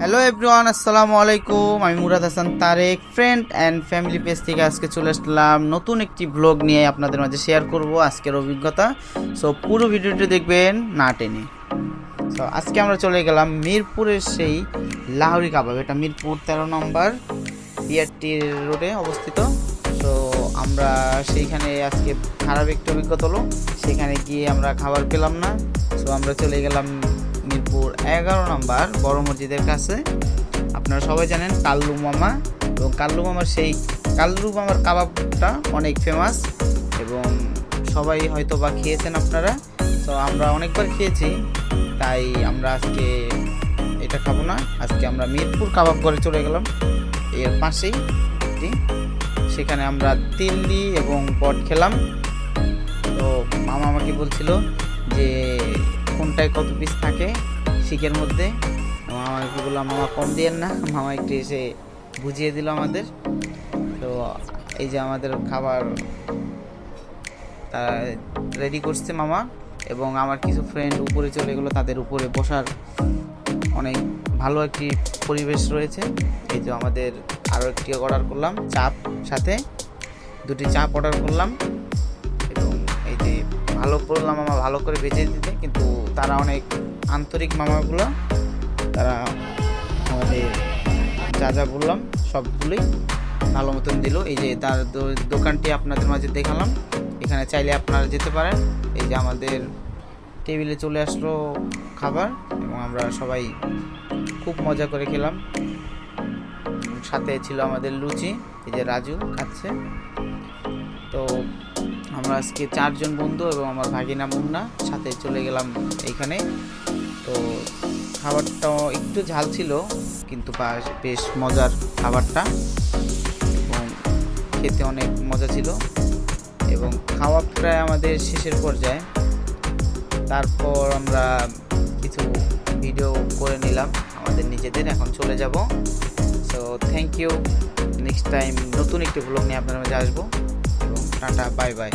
Hello everyone, আসসালামু আলাইকুম। আমি Murad Hasan Tarek, friend and family page থেকে আজকে চলে আসলাম নতুন একটি ব্লগ নিয়ে আপনাদের মাঝে শেয়ার করব আজকের অভিজ্ঞতা। সো পুরো ভিডিওটি দেখবেন না টেনে। সো আজকে আমরা চলে গেলাম মিরপুরের সেই লাহোরি কাবাব। এটা মিরপুর 13 নম্বর বিআরটি রোডে অবস্থিত। তো আমরা সেইখানে আজকে খারাপ একটু অভিজ্ঞতা হলো, সেখানে গিয়ে আমরা খাবার পেলাম না। সো আমরা চলে গেলাম মিরপুর 11 নম্বর বড় মসজিদের কাছে। আপনারা সবাই জানেন কাল্লু মামা, এবং কাল্লু মামার সেই কাল্লু মামার কাবাবটা অনেক ফেমাস এবং সবাই হয়তো বা খেয়েছেন আপনারা। তো আমরা অনেকবার খেয়েছি, তাই আমরা আজকে এটা খাবো না। আজকে আমরা মিরপুর কাবাব করে চলে গেলাম, এর পাশেই সেখানে আমরা তিল্লি এবং পট খেলাম। তো মামা আমাকে বলছিল যে কোনটায় কত পিস থাকে শিকের মধ্যে। মামাকে বললাম মামা কম দিয়েন না, মামা একটু এসে বুঝিয়ে দিল আমাদের। তো এই যে আমাদের খাবার রেডি করছে মামা, এবং আমার কিছু ফ্রেন্ড উপরে চলে গেলো, তাদের উপরে বসার অনেক ভালো একটি পরিবেশ রয়েছে। এই যে আমাদের আরও একটি অর্ডার করলাম, চাপ সাথে দুটি চাপ অর্ডার করলাম, এবং এই যে ভালো করলাম মামা ভালো করে বেঁচে দিতে। কিন্তু তারা অনেক আন্তরিক মামাগুলো, তারা আমাদের যা যা বললাম সবগুলোই ভালো মতন দিল। এই যে তার দোকানটি আপনাদের মাঝে দেখালাম, এখানে চাইলে আপনারা যেতে পারেন। এই যে আমাদের টেবিলে চলে আসলো খাবার, এবং আমরা সবাই খুব মজা করে খেলাম। সাথে ছিল আমাদের লুচি, এই যে রাজু খাচ্ছে। তো আমরা আজকে 4 জন বন্ধু এবং আমার ভাগিনা মুন্না সাথে চলে গেলাম এইখানে। তো খাবারটা একটু ঝাল ছিল, কিন্তু বেশ মজার খাবারটা, এবং খেতে অনেক মজা ছিল। এবং খাওয়া প্রায় আমাদের শেষের পর্যায়ে। তারপর আমরা কিছু ভিডিও করে নিলাম আমাদের নিজেদের, এখন চলে যাব। So thank you. Next time নতুন একটি ব্লগ নিয়ে আপনার মাঝে আসবো, এবং টাটা, বাই বাই।